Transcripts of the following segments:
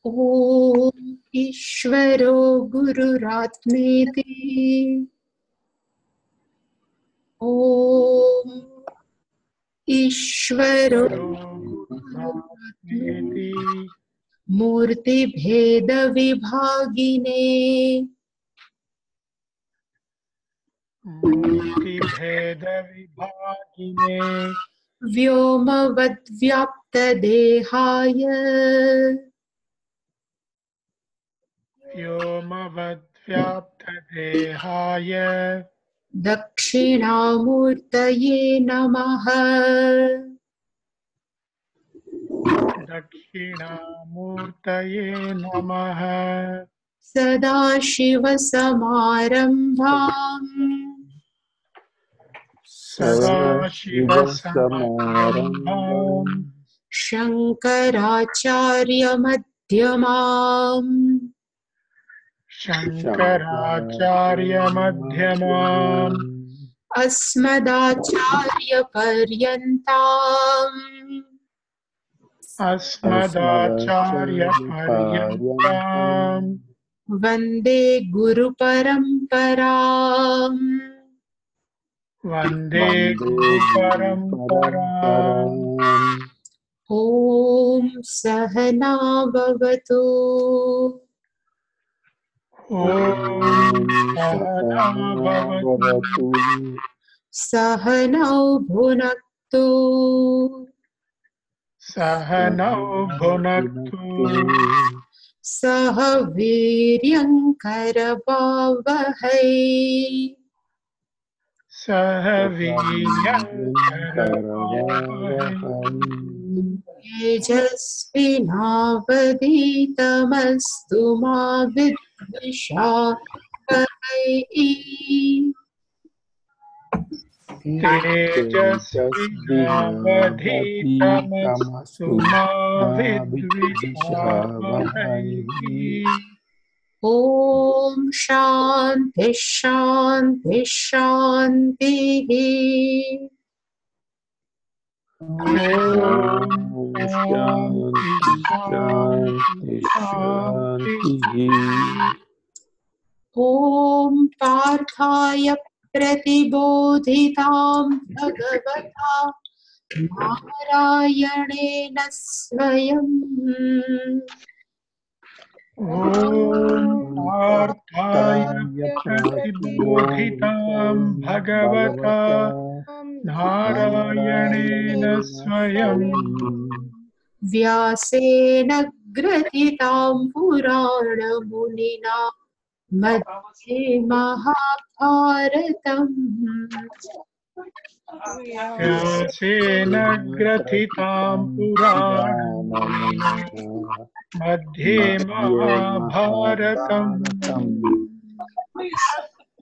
ॐ ईश्वरो गुरुरात्मेति ॐ ईश्वरो गुरुरात्मेति मूर्तिभेदविभागिने व्योमवद्व्याप्तदेहाय दक्षिणामूर्तये नमः। सदाशिवसमारम्भाम् शङ्कराचार्यमध्यमाम् अस्मदाचार्यपर्यन्ताम् वन्दे गुरुपरम्पराम्। ॐ सहना भवतु सहनौ भुनक्तु सह वीर्यङ्करवावहै तेजस्विनावधीतमस्तु मा विद्विषावहै। ॐ शान्ति शान्ति शान्तिः। ॐ पार्थाय प्रतिबोधितां भगवता नारायणेन स्वयं व्यासेन ग्रथितां पुराणमुनिना मध्ये महाभारतम्।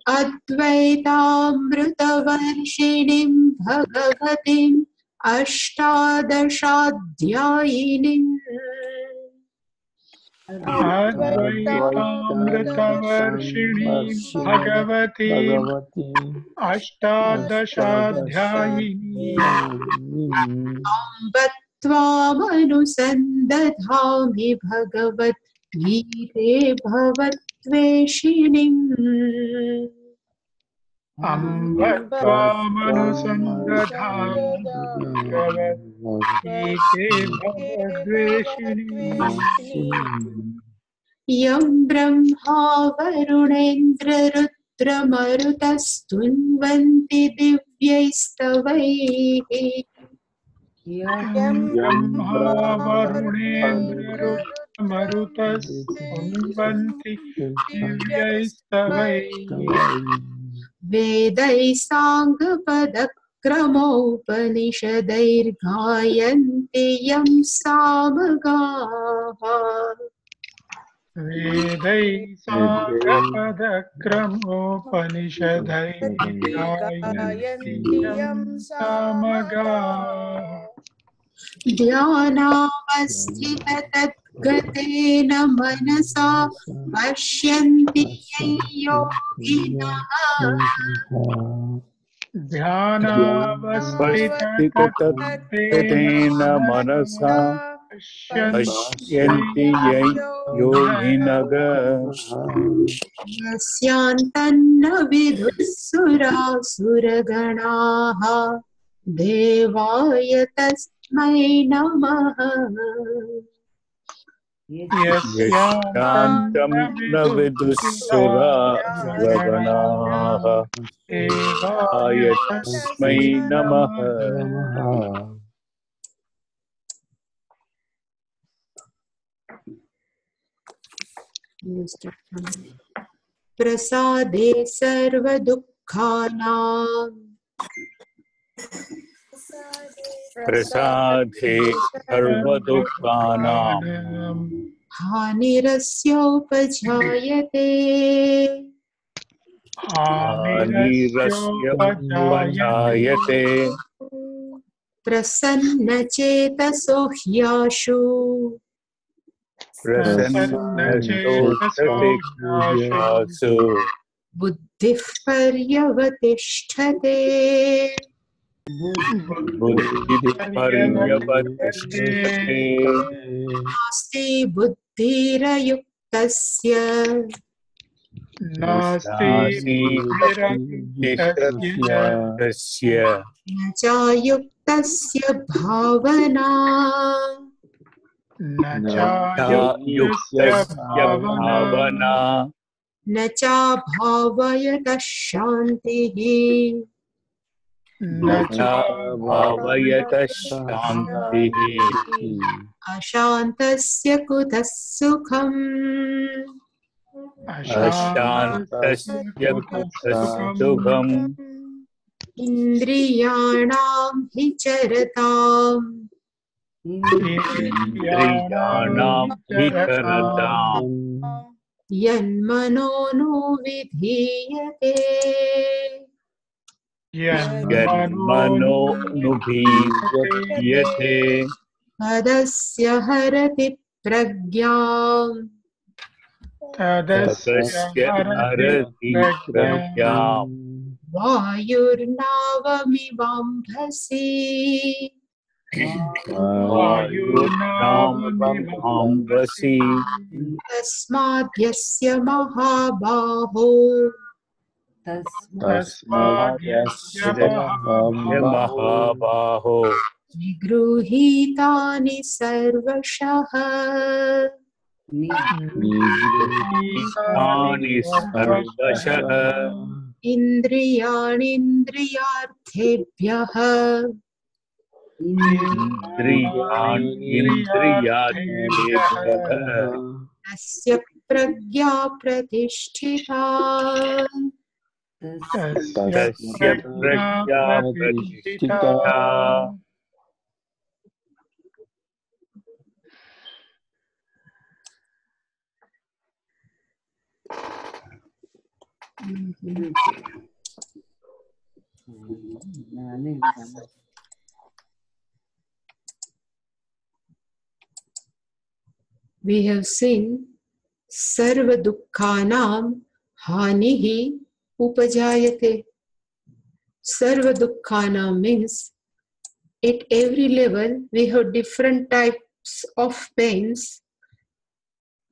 अद्वैतामृतवर्षिणीं भगवतीम् अष्टादशाध्यायिनीम् अम्ब त्वामनुसन्दधामि भगवद्गीते भवद्वेषिणीम्। यं ब्रह्मा वरुणेन्द्ररुद्रमरुतस्तुन्वन्ति दिव्यैस्तवैः वेदैः साङ्गपदक्रमोपनिषदैर्गायन्ति यं सामगाः। ध्यानावस्थिततद्गतेन मनसा पश्यन्ति यं योगिनः ध्यानावस्थिततत्तेन मनसा पश्यन्ति योगिनः यस्यान्तन्न विदुःसुरासुरगणाः देवाय तस्मै नमः यस्यान्तं न विदुःसुरगणाः देवाय तस्मै नमः प्रसादे सर्वदुःखानां प्रसादे सर्वदुःखानां हानिरस्योपजायते हानिरस्योपजायते प्रसन्नचेतसो ह्याशु प्रसन्नचेतसो बुद्धिः पर्यवतिष्ठते बुद्धिपर्यवतिष्ठते नास्ति बुद्धिरयुक्तस्य नास्ति बुद्धिरयुक्तस्य न चायुक्तस्य भावना युक्तस्य भावना न चाभावयतः शान्तिः न च भावयतः शान्तिः अशान्तस्य कुतः सुखम् अशान्तस्य कुतः सुखम् इन्द्रियाणां हि चरताम् इन्द्रियाणां विचरताम् यन्मनो नो विधीयते यन्मनोनुभीयते तदस्य हरति प्रज्ञाम् तदस्य हरति प्रज्ञाम् वायुर्नावमिवाम्भसि वायुर्नावमिवाम्भसि तस्माद्यस्य महाबाहो तस्माद्यस्य महाबाहो निगृहीतानि सर्वशः निगृहीतानि सर्वशः इन्द्रियाणीन्द्रियार्थेभ्यः इन्द्रियार्थेभ्यः तस्य प्रज्ञा प्रतिष्ठिता तस्य प्रज्ञा प्रतिष्ठिता We have seen sarva dukkhanam hanihi upajayate. Sarva dukkhanam means at every level we have different types of pains,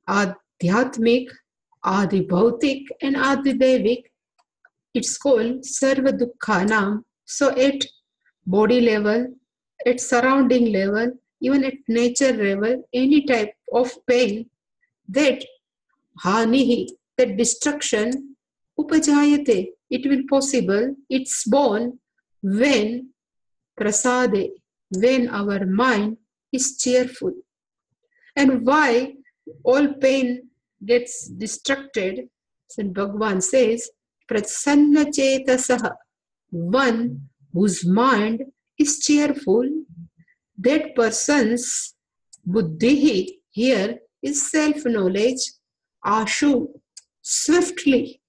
adhyatmic, adibhautik and adidevik. It's called sarva dukkhanam. So at body level, at surrounding level, even at nature level, any type of pain, that hanihi, that destruction, upajayate, it will possible, it's born when prasade, when our mind is cheerful. And why all pain gets distracted? St. Bhagavan says, prasanna chetasaha, one whose mind is cheerful, that person's buddhihi here is self-knowledge, ashu, swiftly,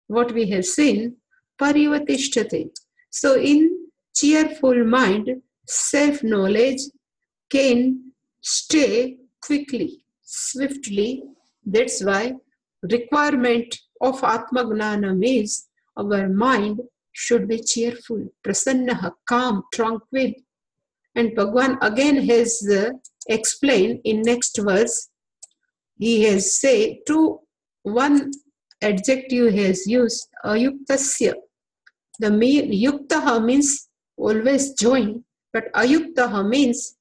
what we have seen, parivatishtate. So in cheerful mind, self-knowledge can stay quickly, swiftly. That's why requirement of Atma Gnanam is our mind should be cheerful. Prasannaha, calm, tranquil. And Bhagavan again has explained in next verse. He has said to one adjective he has used, ayuktasya. The yuktaha means always join, but ayuktaha means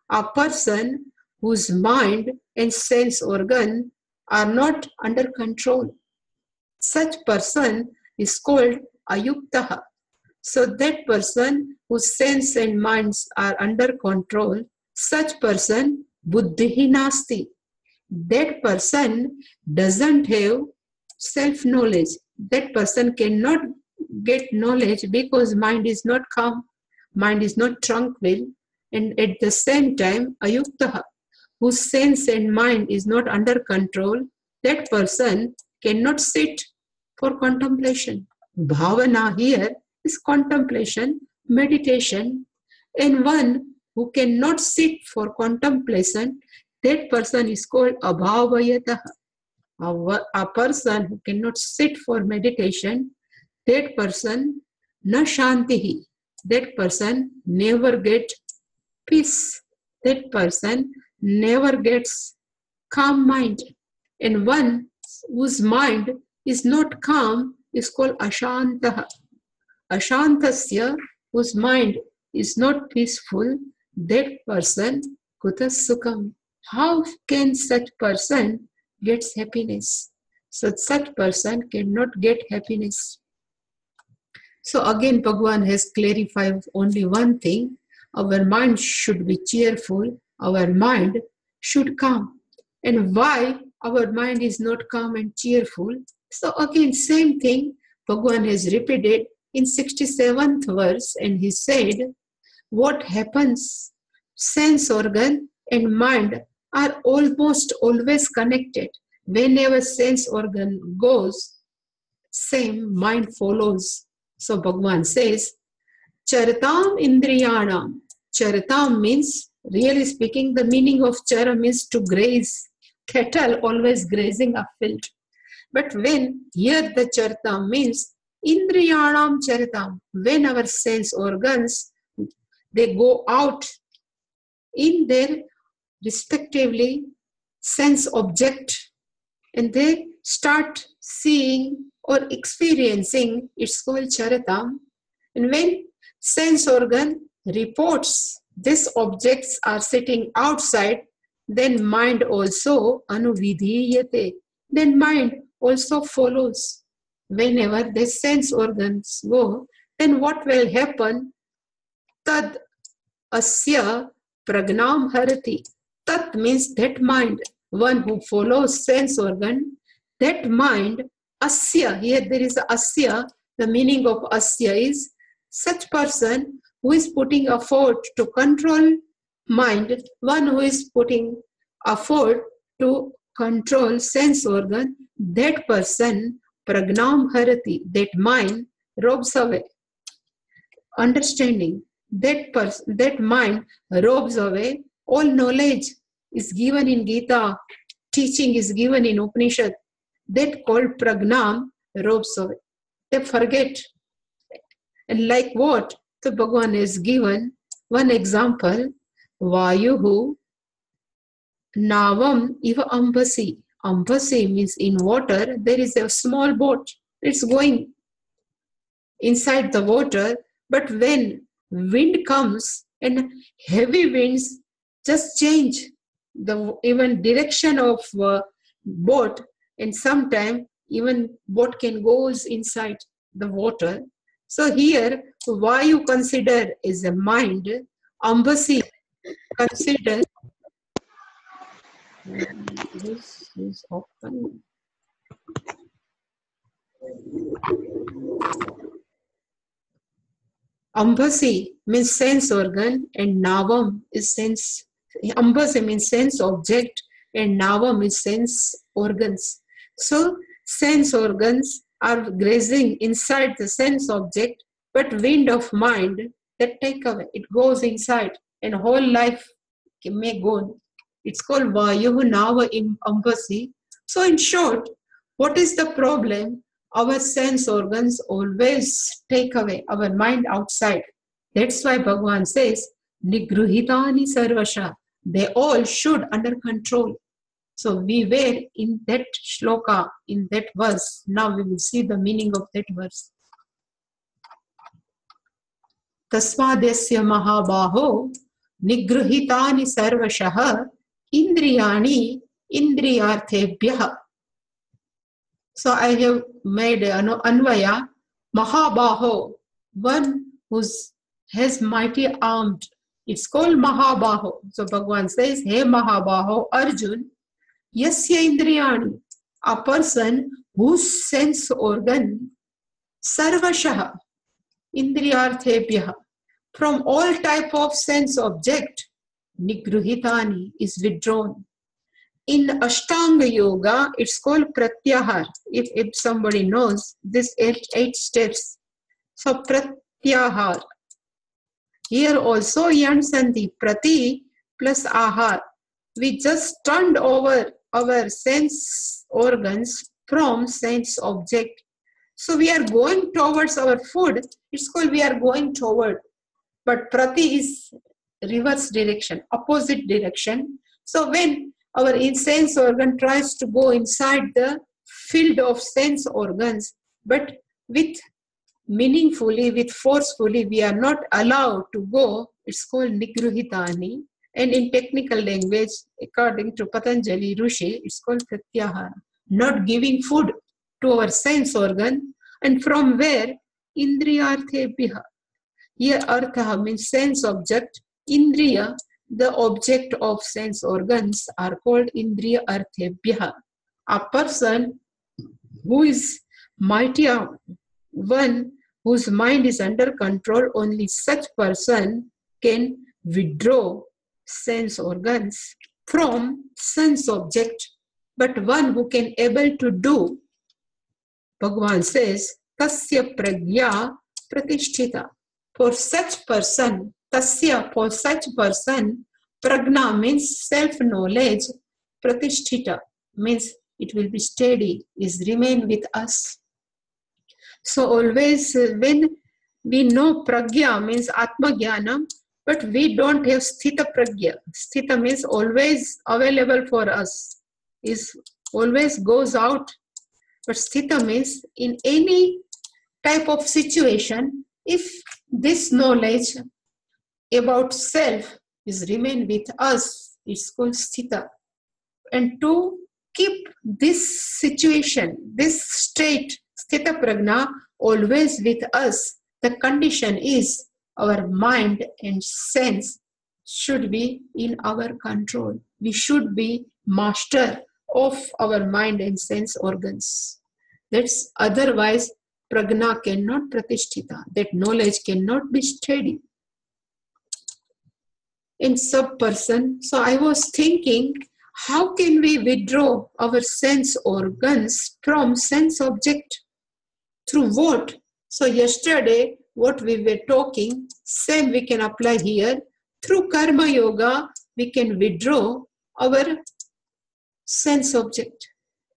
a person whose mind and sense organ are not under control. Such person is called ayuktaha. So that person whose sense and minds are under control, such person buddhihi nasti. That person doesn't have self-knowledge. That person cannot get knowledge because mind is not calm, mind is not tranquil, and at the same time, ayuktaha, whose sense and mind is not under control, that person cannot sit for contemplation. Bhavana here is contemplation, meditation, and one who cannot sit for contemplation, that person is called abhavayataha. A person who cannot sit for meditation, that person na shantihi. That person never gets peace. That person never gets calm mind. And one whose mind is not calm is called ashantaha. Ashantasya, whose mind is not peaceful, that person kutas sukham. How can such person gets happiness? So such person cannot get happiness. So again, Bhagavan has clarified only one thing. Our mind should be cheerful. Our mind should calm. And why our mind is not calm and cheerful? So again, same thing Bhagavan has repeated in 67th verse, and he said, what happens? Sense organ and mind are almost always connected. Whenever sense organ goes, same mind follows. So Bhagavan says, Charatam indriyanam. Charatam means, really speaking, the meaning of chara means to graze. Cattle always grazing a field. But when here the charatam means indriyanam charatam, when our sense organs, they go out in their respectively sense object and they start seeing or experiencing, it's called charatam. And when sense organ reports these objects are sitting outside, then mind also anuvidhiyate. Then mind also follows. Whenever the sense organs go, then what will happen? Tad asya pragnam harati. Tat means that mind, one who follows sense organ, that mind, asya, here there is a asya, the meaning of asya is such person who is putting effort to control mind, one who is putting effort to control sense organ, that person, pragnam harati, that mind robs away. Understanding, that mind robs away all knowledge is given in Gita, teaching is given in Upanishad, that called pragnam robs away. They forget. And like what? The Bhagavan has given one example, Vayuhu Navam Iva Ambasi. Ambasi means in water, there is a small boat. It's going inside the water, but when wind comes and heavy winds just change the even direction of boat, and sometime even boat can goes inside the water. So here, why you consider is a mind, ambasi consider. This is open. Ambasi means sense organ and navam is sense. Ambasi means sense object and navam is sense organs. So sense organs are grazing inside the sense object, but wind of mind that take away. It goes inside and whole life may go. It's called Vayuhu Nava Ambasi. So in short, what is the problem? our sense organs always take away our mind outside. That's why Bhagavan says, Nigruhitani sarvasha. They all should under control. So we were in that shloka, in that verse. Now we will see the meaning of that verse. Tasmadesya mahabaho nigruhitani sarvashah indriyani indriyarthebhyah. So I have made anvaya, mahabaho, one who has mighty armed. It's called mahabaho. So Bhagavan says, hey mahabaho, Arjun, yasya indriyani, a person whose sense organ, sarvashah, indriyarthebhyah, from all type of sense object, nigruhitani, is withdrawn. In Ashtanga Yoga, it's called Pratyahar. If somebody knows this eight steps. So Pratyahar. Here also Yansandhi, Prati plus Ahar. We just turned over our sense organs from sense object. So we are going towards our food. It's called we are going toward. But Prati is reverse direction, opposite direction. So when our sense organ tries to go inside the field of sense organs, but with meaningfully, with forcefully, we are not allowed to go. It's called Nigruhitani. And in technical language, according to Patanjali Rishi, it's called Pratyahara. Not giving food to our sense organ. And from where? Indriyarthebhyah. Here Artha means sense object. Indriya, the object of sense organs, are called Indriya Arthebhyah. A person who is mighty, one whose mind is under control, only such person can withdraw sense organs from sense object. But one who can able to do, Bhagavan says, Tasya pragya pratisthita. For such person, Tasya, for such person, pragna means self-knowledge, pratisthita means it will be steady, is remain with us. So always when we know pragya means atma jnanam, but we don't have sthita pragya. Sthita means always available for us, is always goes out. But sthita means in any type of situation, if this knowledge about self is remain with us, it's called sthita. And to keep this situation, this state, sthita pragna, always with us, the condition is our mind and sense should be in our control. We should be master of our mind and sense organs. That's otherwise pragna cannot pratisthita. That knowledge cannot be steady. In sub-person, so I was thinking, how can we withdraw our sense organs from sense object? Through what? So yesterday, what we were talking, same we can apply here. Through karma yoga, we can withdraw our sense object.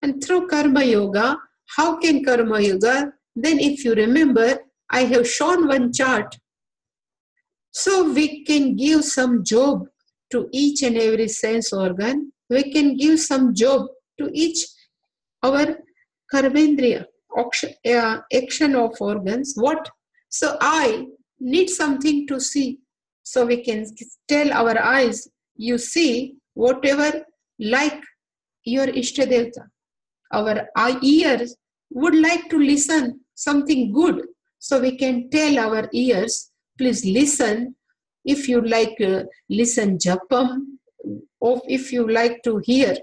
And through karma yoga, how can karma yoga? Then if you remember, I have shown one chart. So we can give some job to each and every sense organ. We can give some job to each our karmendriya, action of organs. What? So I need something to see. So we can tell our eyes, you see whatever like your Ishtadevta. Our ears would like to listen something good. So we can tell our ears, please listen. If you like listen japam, or if you like to hear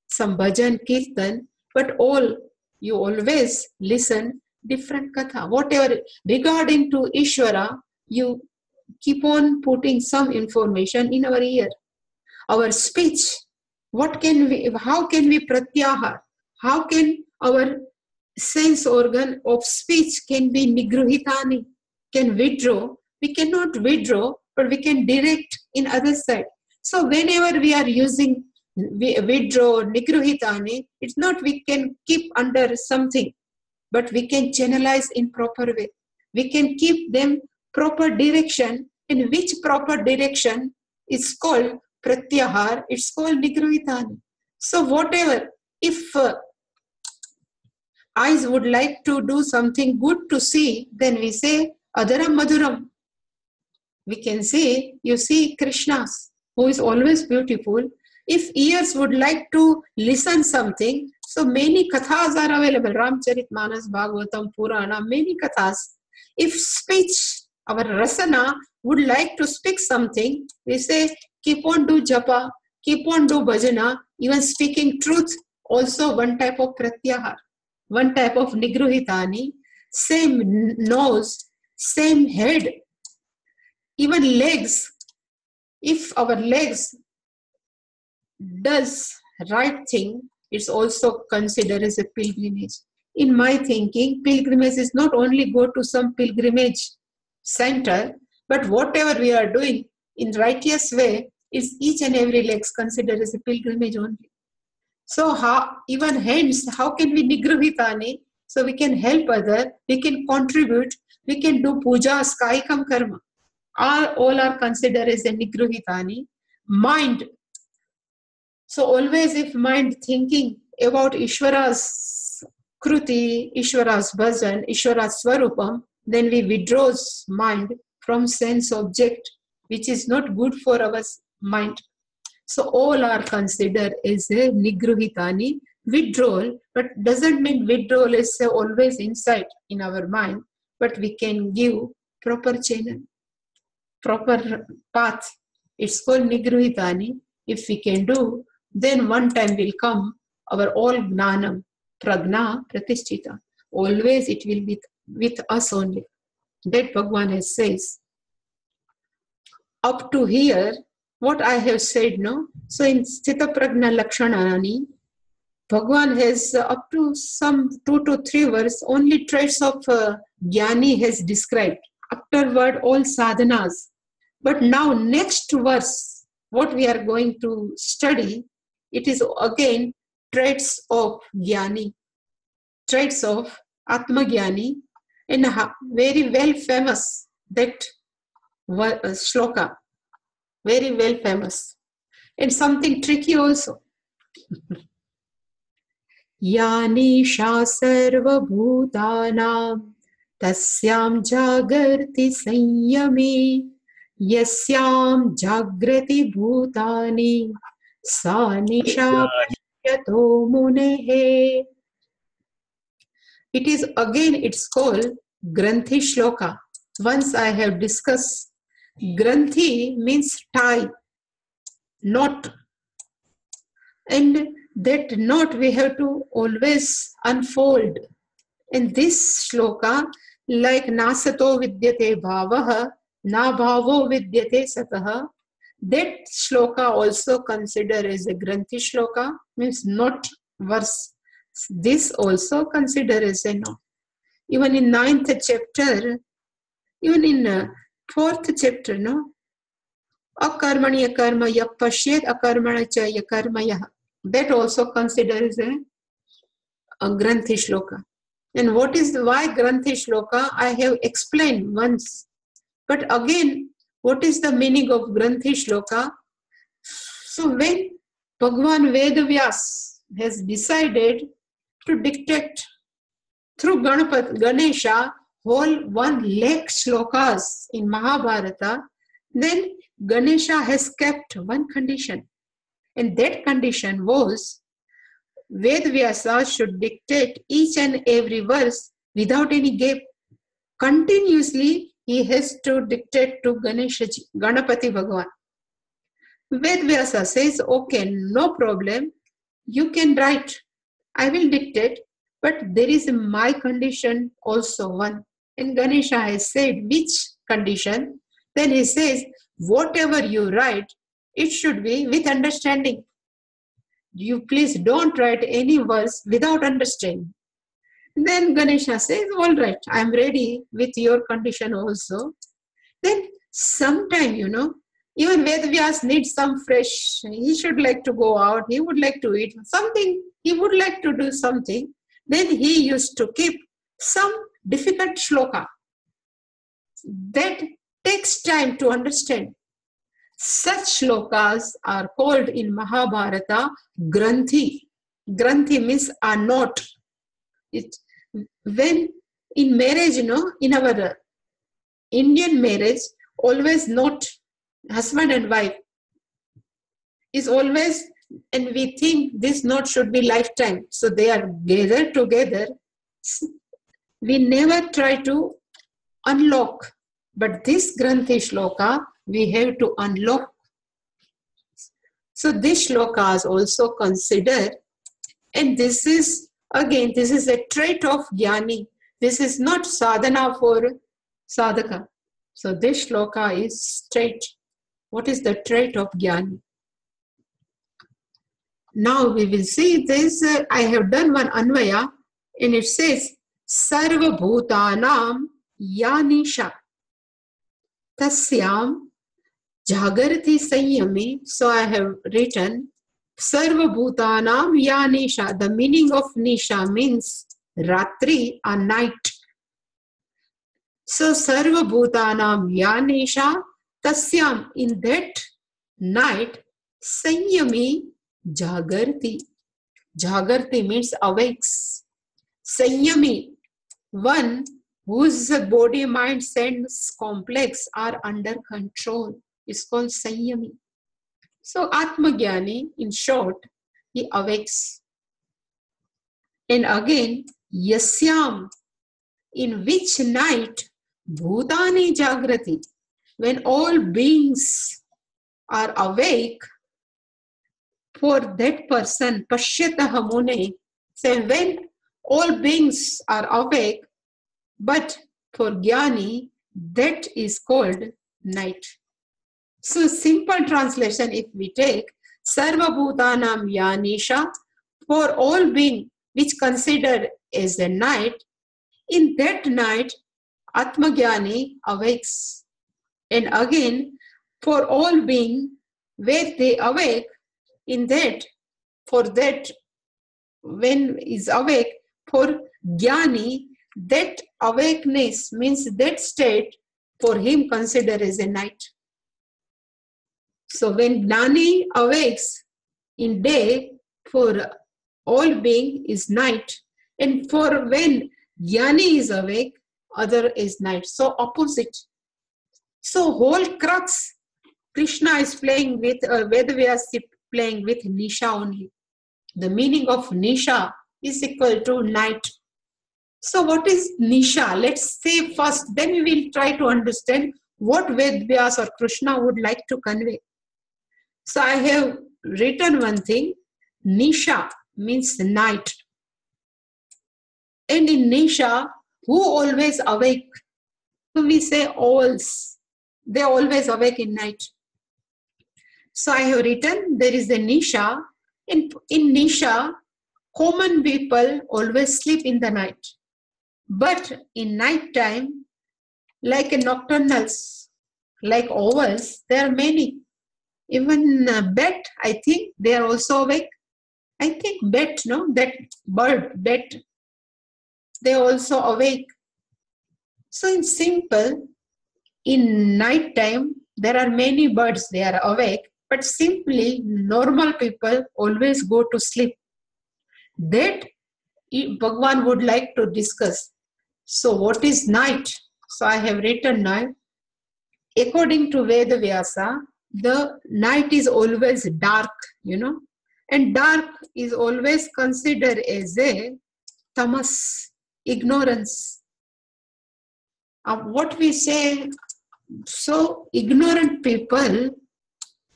some bhajan kirtan, but all you always listen different katha. Whatever regarding to Ishvara, you keep on putting some information in our ear. Our speech, how can we pratyahar? How can our sense organ of speech can be nigruhitani, can withdraw? We cannot withdraw, but we can direct in other side. So whenever we are using withdraw, nigruhitani, it's not we can keep under something. but we can channelize in proper way. We can keep them proper direction, in which proper direction is called pratyahar, it's called nigruhitani. So whatever, if eyes would like to do something good to see, then we say adaram madhuram. We can say, you see Krishna, who is always beautiful. If ears would like to listen something, so many kathas are available. Ramcharitmanas, Bhagavatam, Purana, many kathas. If speech, our rasana, would like to speak something, we say, keep on do japa, keep on do bhajana, even speaking truth, also one type of pratyahar, one type of nigruhitani, same nose, same head, even legs. If our legs does right thing, it's also considered as a pilgrimage. In my thinking, pilgrimage is not only go to some pilgrimage center, but whatever we are doing in righteous way, is each and every legs considered as a pilgrimage only. So how, even hands, how can we nigruhitani? So we can help other, we can contribute, we can do puja, skaikam karma. All are considered as a nigruhitani. Mind. So always if mind thinking about Ishvara's kruti, Ishvara's bhajan, Ishvara's swarupam, then we withdraws mind from sense object, which is not good for our mind. So all are considered as a nigruhitani, withdrawal, but doesn't mean withdrawal is always inside in our mind, but we can give proper channel, proper path. It's called nigruhitani. If we can do, then one time will come our all gnanam, pragna, pratisthita. Always it will be with us only. That Bhagavan says. Up to here, what I have said, no? So in Sthita Pragna Lakshanani, Bhagavan has up to some 2 to 3 verses, only traits of Jnani has described. Afterward, all sadhanas. But now next verse, what we are going to study, it is again traits of Jnani, traits of Atma Jnani, and very well famous, that shloka, very well famous, and something tricky also. Yanisha sarva bhutanam tasyam jagarti sanyami yasyam jagrati bhutani sa nisha pashyato munehe. It is again, it's called Granthi Shloka. Once I have discussed, Granthi means tie, knot. And that knot we have to always unfold. And this shloka, like Nasato vidyate bhavaha, na bhavo vidyate sataha, that shloka also considered as a Granthi shloka, means not verse. This also considered as a knot. Even in 9th chapter, even in 4th chapter, no? Akarmani akarma yak pashyet akarmana cha yakarmaya. That also considered as a Granthi shloka. And what is why Granthi shloka? I have explained once. But again, what is the meaning of Granthi shloka? So when Bhagavan Vedavyas has decided to dictate through Ganesha whole 1,00,000 shlokas in Mahabharata, then Ganesha has kept one condition. And that condition was Vedavyasa should dictate each and every verse without any gap. Continuously, he has to dictate to Ganapati Bhagavan. Vedavyasa says, okay, no problem, you can write, I will dictate, but there is my condition also one. And Ganesha has said, which condition? Then he says, whatever you write, it should be with understanding. You please don't write any verse without understanding. Then Ganesha says, all right, I am ready with your condition also. Then sometime, even Vedavyas needs some fresh, he should like to go out, he would like to eat something, he would like to do something. Then he used to keep some difficult shloka that takes time to understand. Such shlokas are called in Mahabharata Granthi. Granthi means a knot. When in marriage, in our Indian marriage, always not husband and wife is always, and we think this knot should be lifetime. So they are gathered together. We never try to unlock, but this Granthi shloka we have to unlock. So this shloka is also considered, and this is again, this is a trait of jnani. This is not sadhana for sadhaka. So this shloka is trait. What is the trait of jnani? Now we will see this. I have done one anvaya, and it says sarva bhutanam yanisha tasyam jagarti sanyami. So I have written sarva bhutanam yanisha. The meaning of nisha means ratri, a night. So sarva bhutanam yanisha tasyam, in that night, sanyami jagarti. Jagarti means awakes. Sanyami, one whose body, mind, sense complex are under control, is called sanyami. So Atmagyani, in short, he awakes. And again, yasyam, in which night, bhutani jagrati, when all beings are awake, for that person, pashyataha mune, say when all beings are awake, but for jnani, that is called night. So simple translation, if we take sarva bhutanam yanisha, for all being which considered as a night, in that night Atmagyani awakes. And again, for all being where they awake, in that, for that, when is awake, for jnani, that awakeness means that state for him considered as a night. So when jnani awakes in day, for all being is night, and for when jnani is awake, other is night. So opposite. So whole crux, Krishna is playing with, Vedavyas is playing with nisha only. The meaning of nisha is equal to night. So what is nisha? Let's say first, then we will try to understand what Vedavyas or Krishna would like to convey. So I have written one thing. Nisha means night. And in nisha, who always awake? So we say owls. They always awake in night. So I have written there is a nisha. In nisha, common people always sleep in the night. But in night time, like nocturnals, like owls, there are many. Even bat, I think they are also awake. I think bat, no, that bird, bat, they also awake. So in simple, in night time, there are many birds, they are awake. But simply, normal people always go to sleep. That Bhagavan would like to discuss. So what is night? So I have written night. According to Vedavyasa, the night is always dark, and dark is always considered as a tamas, ignorance. What we say, so ignorant people,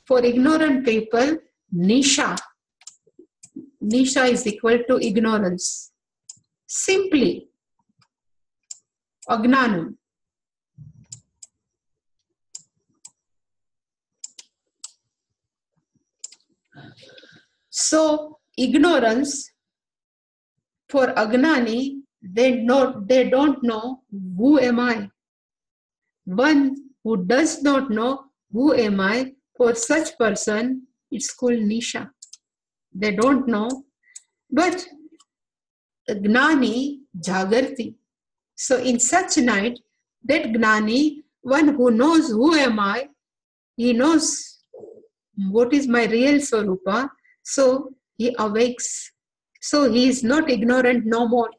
for ignorant people, nisha is equal to ignorance. Simply, agnanam. So ignorance, for agnani, they don't know who am I. One who does not know who am I, for such person, it's called nisha. They don't know. But gnani jagarti. So in such night, that Gnani, one who knows who am I, he knows what is my real Swarupa, so he awakes. So he is not ignorant no more.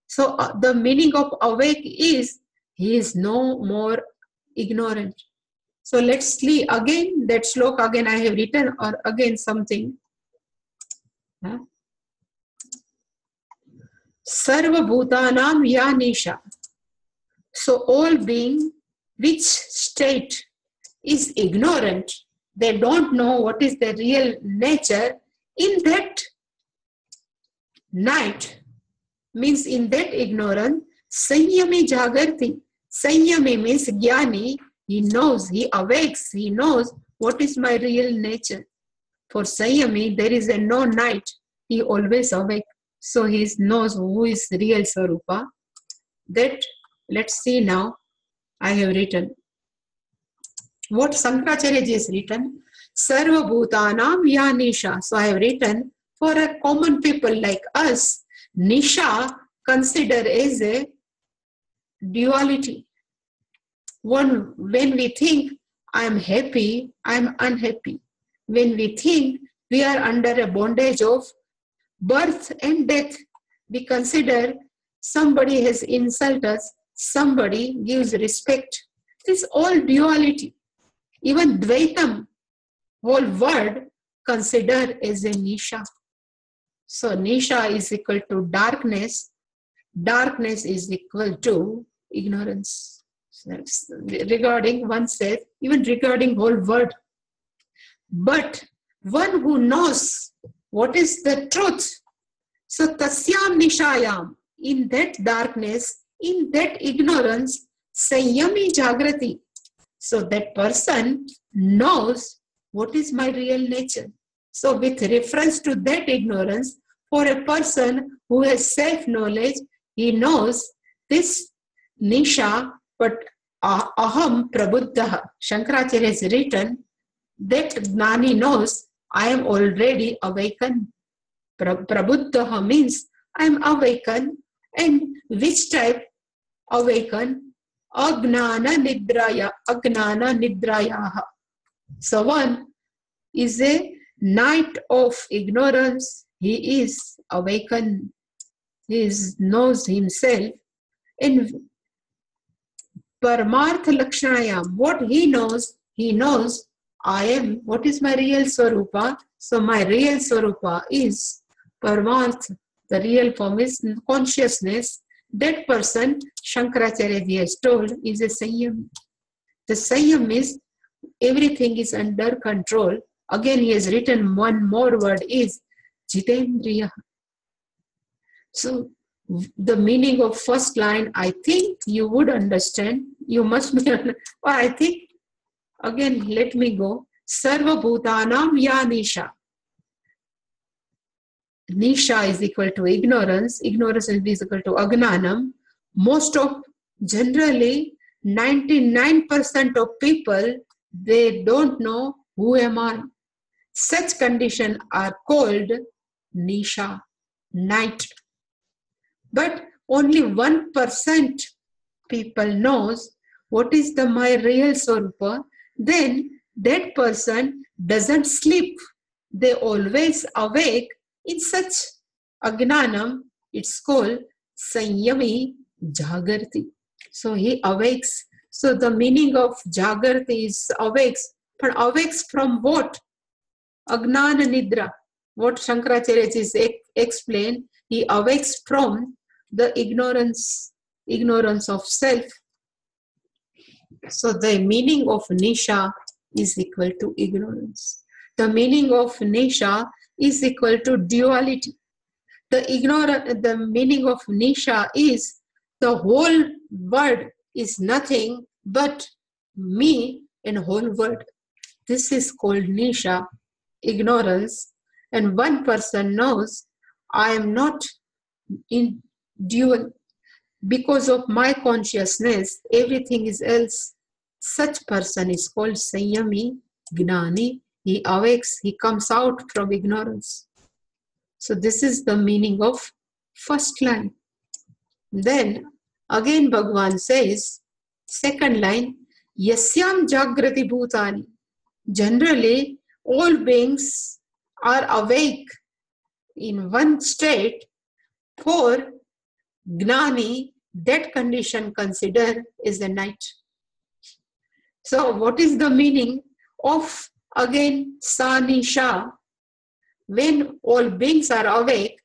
So the meaning of awake is he is no more ignorant. So let's see again that sloka again I have written or again something. Sarva bhutanam ya nisha. So all being which state is ignorant, they don't know what is their real nature, in that night, means in that ignorance, sanyami jagarti. Sanyami means jnani, he knows, he awakes, he knows what is my real nature. For sanyami, there is no night, he always awake. So he knows who is real Swarupa. That, let's see now, I have written. What Shankaracharya ji has written, Sarva Bhutanam Ya Nisha. So I have written, for a common people like us, Nisha consider as a duality. When we think I am happy, I am unhappy. When we think we are under a bondage of birth and death, we consider somebody has insulted us, somebody gives respect. This is all duality. Even Dvaitam, whole word, consider as a Nisha. So Nisha is equal to darkness. Darkness is equal to ignorance. So regarding oneself, even regarding whole word. But one who knows what is the truth, so tasyam nishayam, in that darkness, in that ignorance, sanyami jagrati. So that person knows what is my real nature. So with reference to that ignorance, for a person who has self-knowledge, he knows this nisha, but aham prabuddha. Shankaracharya has written that Gnani knows I am already awakened. Prabuddha means I am awakened. And which type awakened? Agnana nidrayaha. So one is a night of ignorance. He is awakened. He knows himself. And Paramartha Lakshanayam, what he knows I am, what is my real Swarupa? So my real Swarupa is Paramartha. The real form is consciousness. That person, Shankaracharya ji has told, is a Sanyam. The Sanyam is everything is under control. Again, he has written one more word is Jitendriya. So the meaning of first line, I think you would understand. You must be, I think, again, let me go. Sarva Bhutanam Ya Nisha. Nisha is equal to ignorance. Ignorance is equal to Agnanam. Most of, generally, 99% of people, they don't know who am I. Such conditions are called Nisha, night. But only 1% people knows what is my real Swarupa. Then that person doesn't sleep. They always awake. In such Agnanam, it's called Sanyami Jagarti. So he awakes. So the meaning of Jagarti is awakes. But awakes from what? Agnana Nidra. What Shankaracharya is explained, he awakes from the ignorance of self. So the meaning of Nisha is equal to ignorance. The meaning of Nisha is equal to duality. The meaning of Nisha is the whole world is nothing but me and whole world. This is called Nisha, ignorance. And one person knows I am not in dual. Because of my consciousness, everything is else. Such person is called Sanyami, Gnani. He awakes, he comes out from ignorance. So this is the meaning of first line. Then Again Bhagavan says, second line, Yasyam Jagrati Bhutani. Generally, all beings are awake in one state. For Gnani, that condition considered is the night. So what is the meaning of again Sanisha? When all beings are awake,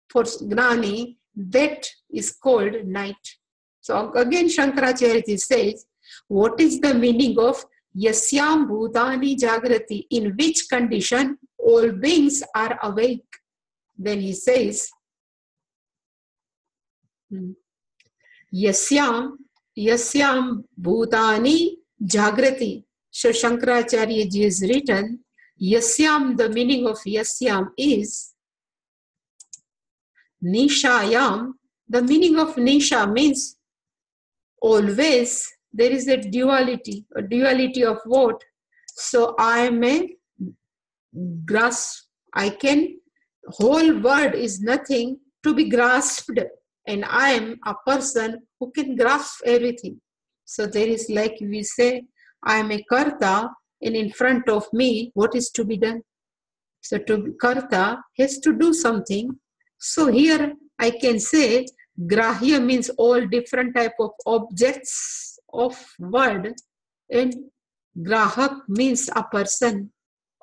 for Gnani, that is called night. So again Shankaracharya says, what is the meaning of Yasyam Bhutani Jagrati? In which condition all beings are awake? Then he says, Yasyam Bhutani Jagrati. So Shankaracharya ji has written, Yasyam, the meaning of Yasyam is Nishayam. The meaning of Nisha means always there is a duality of what? So I am a grasp. Whole word is nothing to be grasped, and I am a person who can grasp everything. So there is, like we say, I am a karta, and in front of me, what is to be done? So to be karta has to do something. So here I can say grahya means all different type of objects of word, and grahak means a person,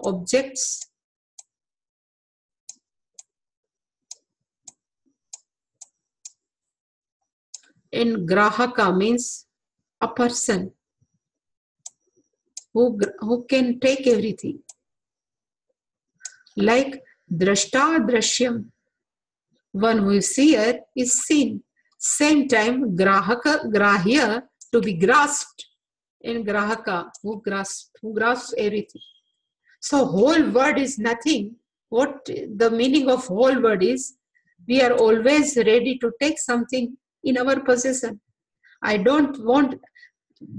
objects. And grahaka means a person who can take everything. Like drashta drashyam, one who is seer is seen. Same time grahaka, grahya, to be grasped, and grahaka, who grasps everything. So whole word is nothing. What the meaning of whole word is, we are always ready to take something in our possession. I don't want,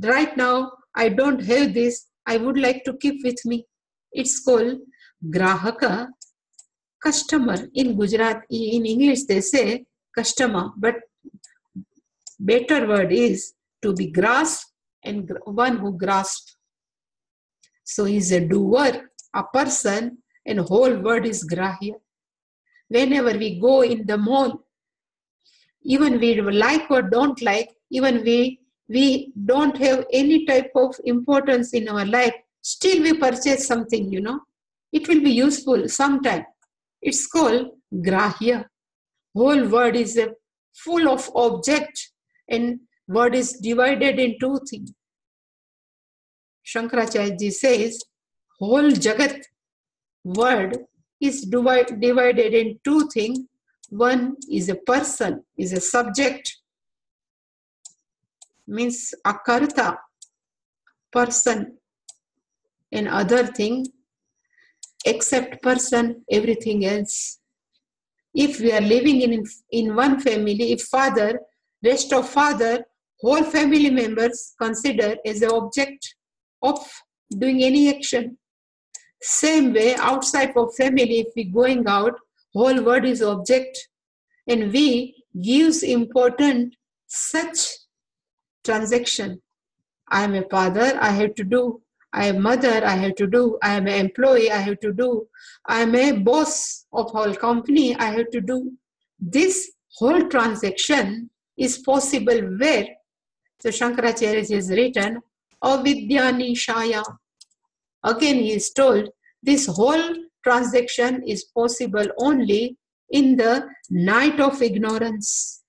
right now, I don't have this, I would like to keep with me. It's called grahaka, customer. In Gujarat, in English they say customer, but better word is to be grasped, and one who grasps. So he's a doer, a person, and whole word is grahya. Whenever we go in the mall, even we like or don't like, even we don't have any type of importance in our life, still we purchase something, it will be useful sometime. It's called grahya. Whole word is full of object, and word is divided in two things. Shankaracharya ji says, whole jagat word is divided in two things. One is a person, is a subject, means a karta, person, and other thing, except person, everything else. If we are living in one family, if father, rest of father, whole family members consider as an object of doing any action. Same way, outside of family, if we going out, whole world is object, and we gives important such transaction. I am a father, I have to do. I am mother, I have to do. I am an employee, I have to do. I am a boss of whole company, I have to do. This whole transaction is possible where? So Shankaracharya has written, Avidyani Shaya. Again he is told, this whole transaction is possible only in the night of ignorance.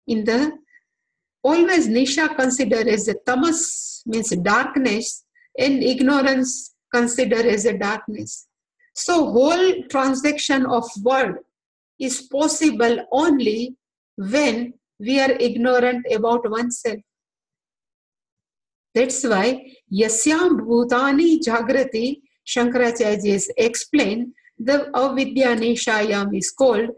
In the always Nisha considered as a tamas, means darkness, and ignorance considered as a darkness. So whole transaction of word is possible only when we are ignorant about oneself. That's why Yasyam Bhutani Jagrati, Shankaracharya has explained, the Avidya Nishayam is called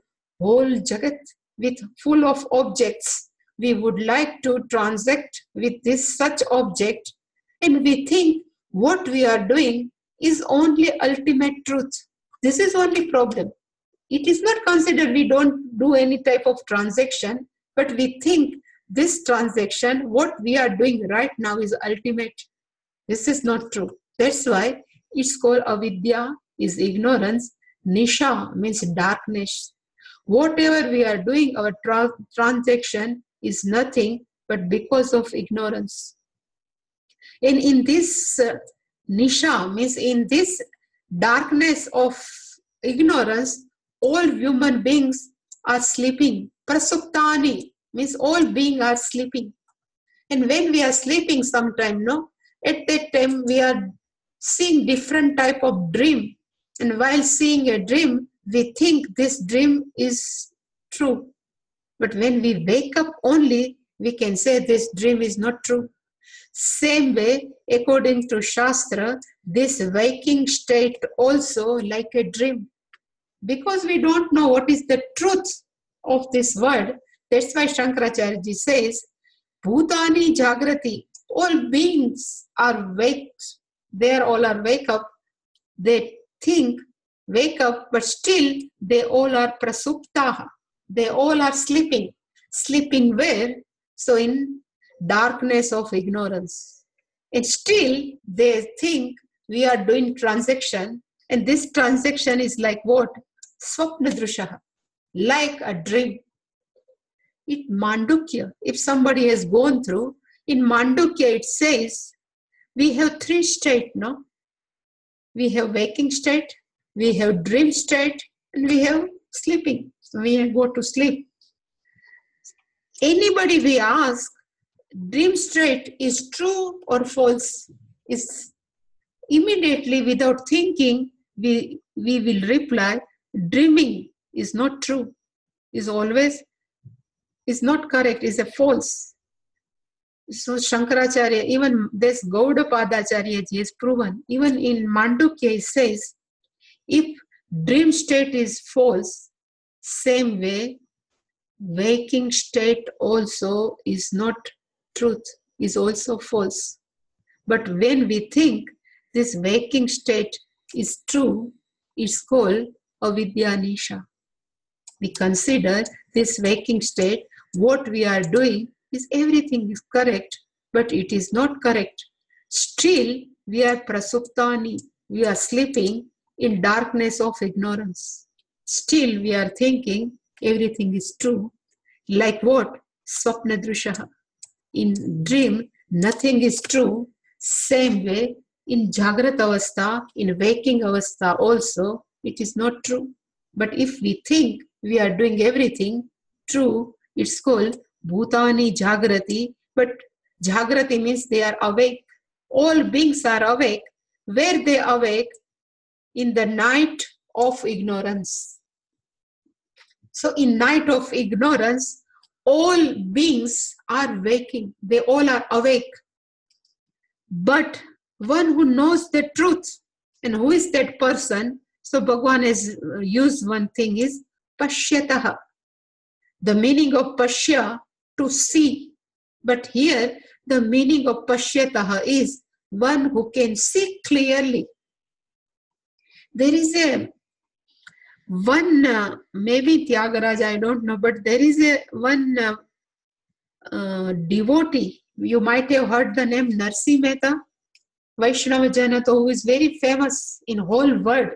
whole Jagat with full of objects. We would like to transact with this such object, and we think what we are doing is only ultimate truth. This is only problem. It is not considered we don't do any type of transaction, but we think this transaction, what we are doing right now is ultimate. This is not true. That's why it's called avidya, is ignorance. Nisha means darkness. Whatever we are doing, our transaction is nothing but because of ignorance. And in this nisha means in this darkness of ignorance, all human beings are sleeping. Prasuptani means all beings are sleeping. And when we are sleeping sometime, no, at that time we are seeing different type of dream. And while seeing a dream, we think this dream is true. But when we wake up only, we can say this dream is not true. Same way, according to Shastra, this waking state also like a dream. Because we don't know what is the truth of this word, that's why Shankaracharya ji says, Bhutani Jagrati, all beings are wake, they all are wake up, they think, wake up, but still they all are prasuptaha, they all are sleeping. Sleeping where? So in darkness of ignorance. And still they think we are doing transaction, and this transaction is like what? Swapna drushaha, like a dream. It Mandukya, if somebody has gone through, in Mandukya it says, we have three states, no? We have waking state, we have dream state, and we have sleeping. So we go to sleep. Anybody we ask, dream state is true or false, is immediately without thinking, we will reply, dreaming is not true, is always, is not correct, is a false. So Shankaracharya, even this Gaudapadacharya ji has proven, even in Mandukya he says, if dream state is false, same way, waking state also is not truth, is also false. But when we think this waking state is true, it's called avidya nisha. We consider this waking state, what we are doing is everything is correct, but it is not correct. Still, we are prasuptani, we are sleeping in darkness of ignorance. Still, we are thinking everything is true. Like what? Swapna drushaha. In dream, nothing is true. Same way, in Jagrat Avastha, in waking Avastha also, it is not true. But if we think we are doing everything true, it's called Bhutani Jagrati. But Jagrati means they are awake. All beings are awake. Where they awake? In the night of ignorance. So in night of ignorance, all beings are waking. They all are awake. But one who knows the truth, and who is that person? So Bhagavan has used one thing is pashyataha. The meaning of pashya, to see. But here the meaning of pashyataha is one who can see clearly. There is a one, maybe Tyagaraja, I don't know, but there is a one devotee. You might have heard the name Narsi Mehta, Vaishnava Janata, who is very famous in whole world.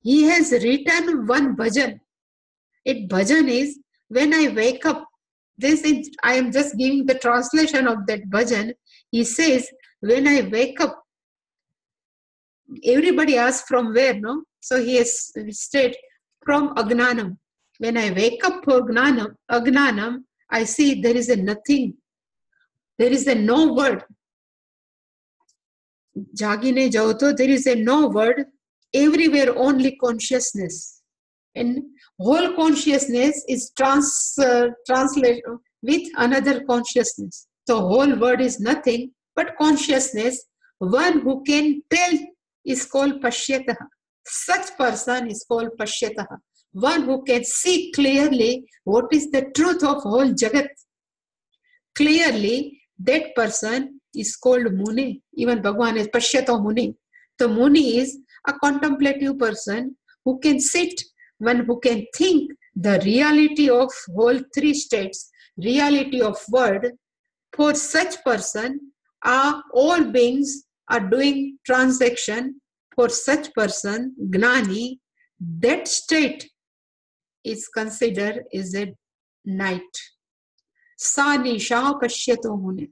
He has written one bhajan. It bhajan is, when I wake up, this is, I am just giving the translation of that bhajan. He says, when I wake up, everybody asks from where, no? So he has stated, from Agnanam. When I wake up for Agnanam, I see there is a nothing. There is a no word. Jagine Jauto, there is a no word. Everywhere only consciousness. And whole consciousness is translated with another consciousness. So whole word is nothing but consciousness. One who can tell is called Pashyataha. Such person is called Pashyataha. One who can see clearly what is the truth of whole Jagat. Clearly, that person is called Muni. Even Bhagavan is Pashyata Muni. So Muni is a contemplative person who can sit, one who can think the reality of whole three states. reality of word, for such person, all beings are doing transaction. For such person, Gnani, that state is considered is a night. Sa nisha pashyato mune.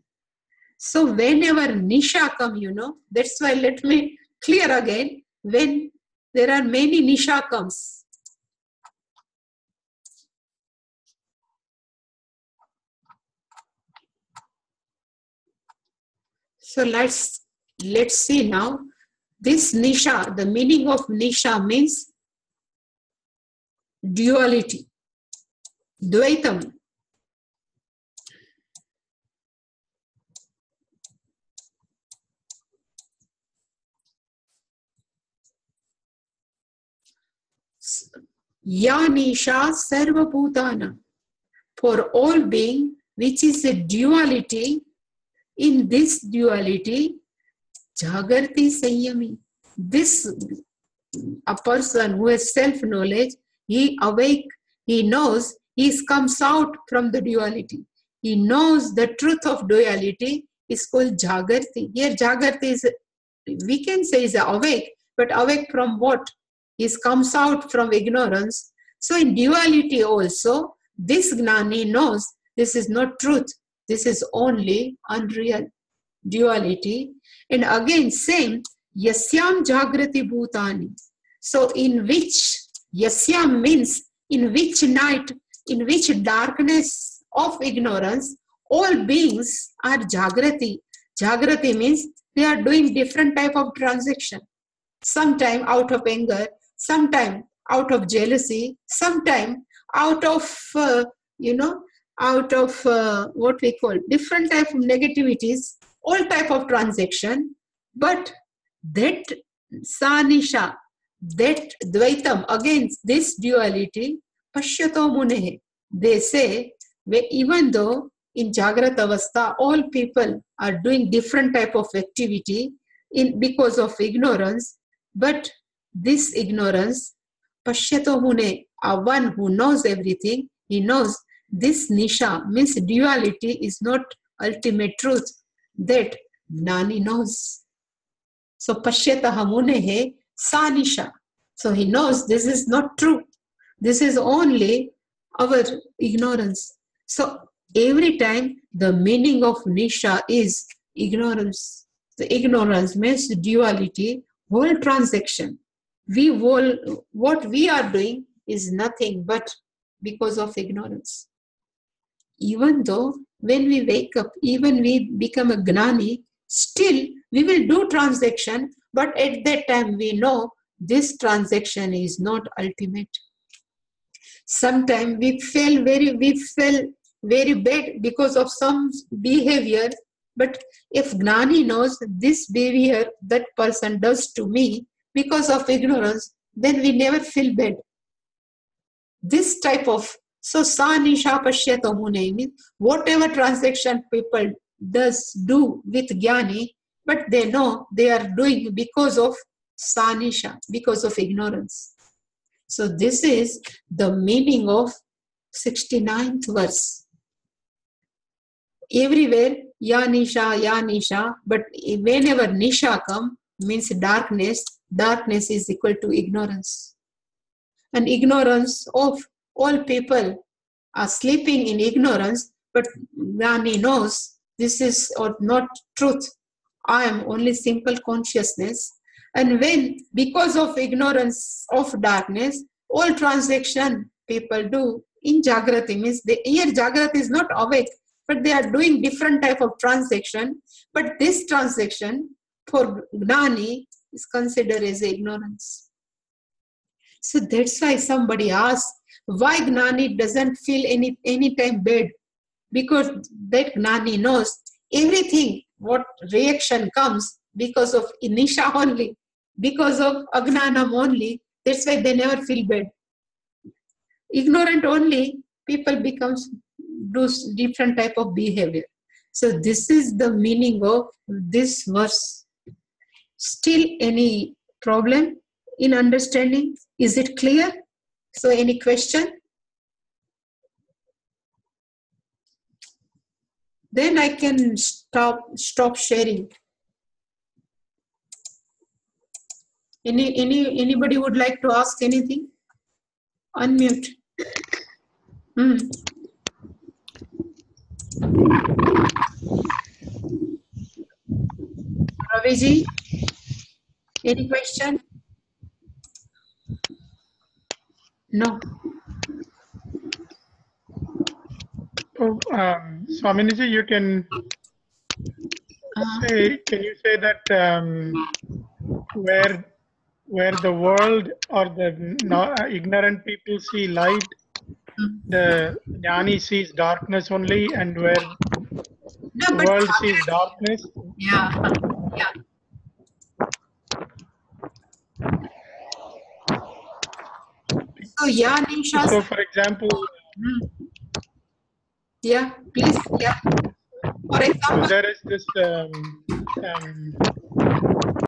So whenever nisha come, that's why let me clear again. When there are many nisha comes, so let's see now. This nisha, the meaning of nisha means duality, dvaitam. Ya nisha sarva bhutana, for all being, which is a duality. In this duality, jagarti sanyami. This, a person who has self-knowledge, he awake, he knows, he comes out from the duality. He knows the truth of duality is called jagarti. Here jagarti is, we can say is awake, but awake from what? He comes out from ignorance. So in duality also, this Gnani knows this is not truth. This is only unreal duality. And again, same, yasyam jagrati bhutani. So in which, yasyam means in which night, in which darkness of ignorance, all beings are jagrati. Jagrati means they are doing different type of transaction. Sometime out of anger, sometime out of jealousy, sometime out of, what we call different type of negativities, all type of transaction. But that sanisha, that dvaitam, against this duality, pashyato munehe. They say, even though in Jagrata Avastha, all people are doing different type of activity because of ignorance, but this ignorance, pashyato mune, one who knows everything, he knows this nisha, means duality is not ultimate truth, that Gnani knows. So pashyataha munehe sa nisha. So he knows this is not true. This is only our ignorance. So every time the meaning of nisha is ignorance. The ignorance means duality, whole transaction. What we are doing is nothing but because of ignorance. Even though when we wake up, even we become a Gnani, still we will do transaction, but at that time we know this transaction is not ultimate. Sometimes we feel very bad because of some behavior, but if Gnani knows this behavior that person does to me because of ignorance, then we never feel bad. This type of, so sa nisha pashyato mune means whatever transaction people do with jnani, but they know they are doing because of sa nisha, because of ignorance. So this is the meaning of 69th verse. Everywhere ya nisha, but whenever nisha come, means darkness is equal to ignorance. And ignorance of all people are sleeping in ignorance, but Gnani knows this is not truth. I am only simple consciousness. And when, because of ignorance of darkness, all transaction people do in Jagrati, means here Jagrati is not awake, but they are doing different type of transaction. But this transaction for Gnani is considered as ignorance. So that's why somebody asked, why Gnani doesn't feel any time bad? Because that Gnani knows everything, what reaction comes because of Nisha only, because of Agnanam only. That's why they never feel bad. Ignorant only, people do different type of behavior. So this is the meaning of this verse. Still any problem in understanding? Is it clear? So any question? Then I can stop sharing. Anybody would like to ask anything? Unmute. Raviji, any question? No. Oh, Swaminiji, you can say, can you say that where the world or the ignorant people see light, the jnani sees darkness only, and where No, but world sees darkness? yeah. So yeah, Nisha. So, for example, yeah, please. Yeah. For example, so there is this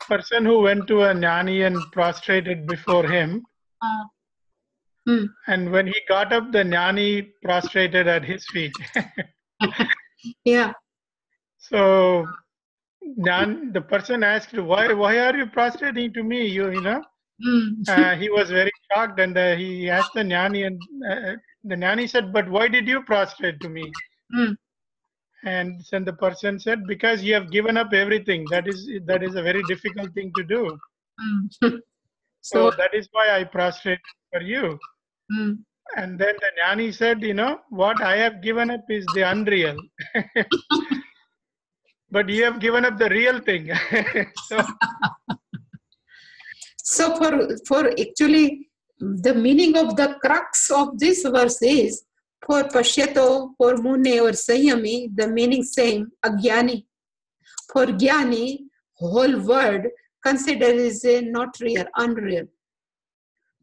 person who went to a jnani and prostrated before him. And when he got up, the jnani prostrated at his feet. yeah. So the person asked, why are you prostrating to me? You know. He was very shocked, and he asked the jnani, and the jnani said, "But why did you prostrate to me?" And then the person said, "Because you have given up everything. That is a very difficult thing to do. So that is why I prostrate for you." And then the jnani said, "You know what? I have given up is the unreal, but you have given up the real thing." So for actually the meaning of the crux of this verse is for Pashyato, for Mune or Sayami, the meaning same, Agyani. For Gyani, whole word considered is not real, unreal.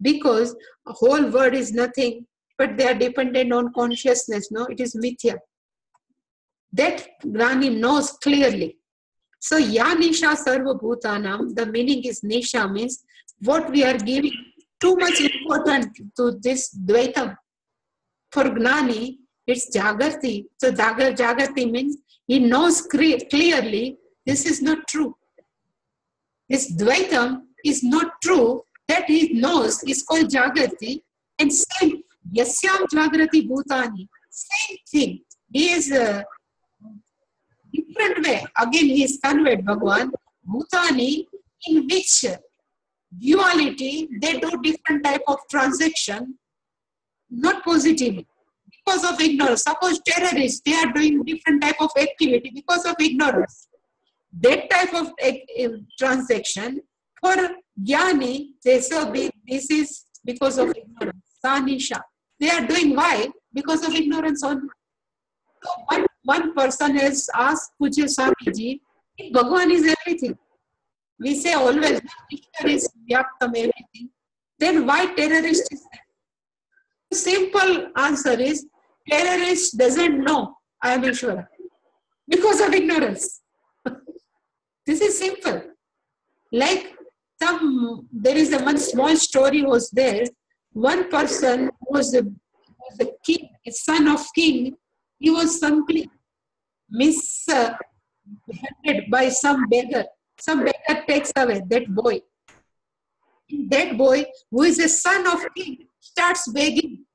Because a whole word is nothing, but they are dependent on consciousness, no? It is mithya. That Gnani knows clearly. So, ya nisha sarva bhutanam, the meaning is nisha means what we are giving too much importance to this dvaitam. For Gnani, it's jagarti. So, jagarti means he knows clearly this is not true. This dvaitam is not true. That he knows is called jagarti. And same, yasyam jagrati bhutani, same thing. He is different way. Again, he is conveyed, Bhagavan. Bhutani, in which duality, they do different type of transaction, not positively, because of ignorance. Suppose terrorists, they are doing different type of activity because of ignorance. That type of transaction, for Jnani, they say this is because of ignorance. Sanisha. They are doing why? Because of ignorance only. So one person has asked Pujya Swamiji, if Bhagavan is everything, we say always, Krishna is Vyaktam, everything, then why terrorist is there? The simple answer is, terrorist doesn't know I am Ishvara because of ignorance. This is simple. Like there is one small story was there. One person was a king, a son of king. He was simply mishanded by some beggar. Some beggar takes away that boy. That boy, who is a son of king, starts begging.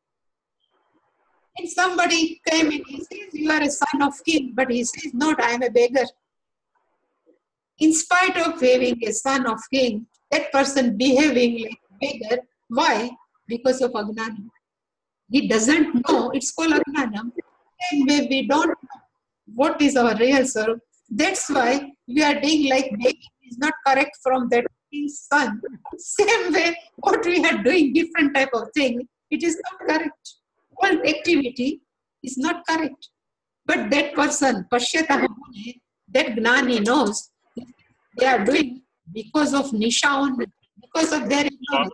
And somebody came and he says, you are a son of king. But he says, not, I am a beggar. In spite of having a son of king, that person behaving like a beggar. Why? Because of Agnanam. He doesn't know, it's called Agnanam. Same way we don't know what is our real self. That's why we are doing like begging is not correct from that king's son. Same way, what we are doing, different type of thing, it is not correct. All activity is not correct. But that person, Pashyata Mune, that Gnani knows, they are doing because of Nisha only, because of their ignorance.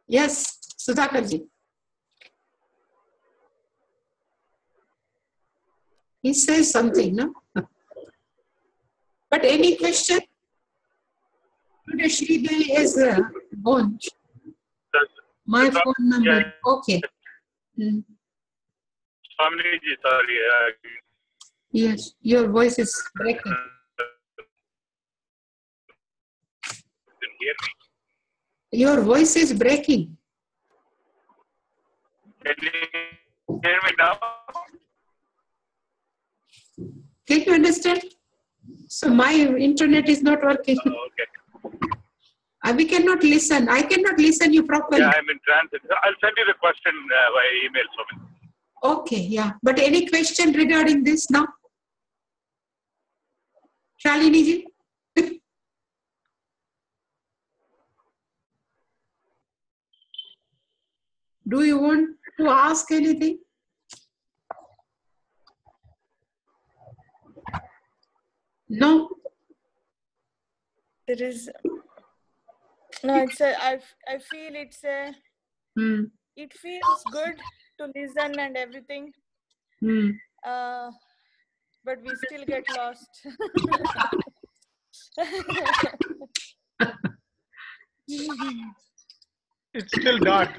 Yes, Sudhakarji. He says something, no? But any question? Today Sridevi is gone. My phone number. Okay. Swamiji, sorry. Yes, your voice is breaking. Didn't hear me. Your voice is breaking. Can you hear me now? Can you understand? So my internet is not working. Okay. We cannot listen. I cannot listen you properly. Yeah, I'm in transit. I'll send you the question via email, Swamiji. Okay, yeah. But any question regarding this now? Shalini ji? Do you want to ask anything? No? There is no. It's a. I feel it's a. It feels good to listen and everything. But we still get lost. It's still dark.